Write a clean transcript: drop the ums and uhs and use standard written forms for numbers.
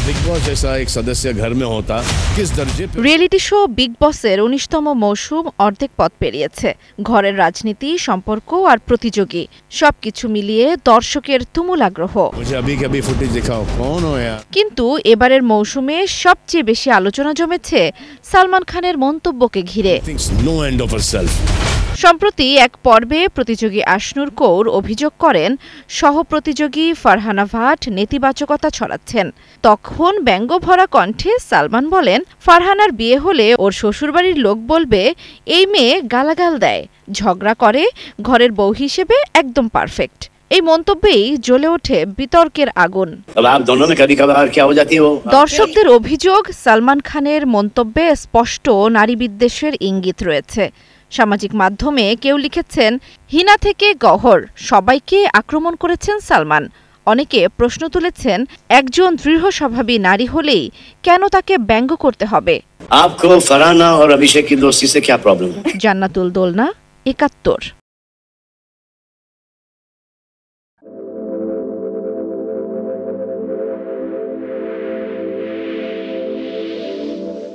Big boss जैसा एक सदस्य घर में होता किस दर्जे पे রিয়েলিটি শো বিগ বসের ১৯তম মৌসুম অর্ধেক পথ পেরিয়েছে। ঘরের রাজনীতি, সম্পর্ক আর প্রতিযোগী সবকিছু মিলিয়ে দর্শকের তুমুল আগ্রহ। मुझे अभी के अभी फुटेज दिखाओ कौन हो यार। কিন্তু এবারের মৌসুমে সবচেয়ে বেশি আলোচনা জমেছে সালমান খানের মন্তব্যকে ঘিরে। Thinks no end of herself. সম্প্রতি এক পর্বে প্রতিযোগী আশনুর কৌর অভিযোগ করেন সহপ্রতিযোগী ফারহানা ভাট নেতিবাচকতা ছড়াচ্ছেন। তখন ব্যঙ্গভরা কণ্ঠে সালমান বলেন, ফারহানার বিয়ে হলে ওর শ্বশুরবাড়ির লোক বলবে এই মেয়ে গালাগাল দেয়, ঝগড়া করে, ঘরের বউ হিসেবে একদম পারফেক্ট। এই মন্তব্যেই জ্বলে ওঠে বিতর্কের আগুন। দর্শকদের অভিযোগ, সালমান খানের মন্তব্যে স্পষ্ট নারী বিদ্বেষের ইঙ্গিত রয়েছে। সামাজিক মাধ্যমে কেউ লিখেছেন, হিনা থেকে গহর সবাইকে আক্রমণ করেছেন সালমান। অনেকে প্রশ্ন তুলেছেন, একজন দৃঢ় স্বভাবী নারী হলেই কেন তাকে ব্যঙ্গ করতে হবে? आपको फरहाना और अभिषेक की दोस्ती से क्या प्रॉब्लम है? জান্নাতুল দোলনা, ৭১।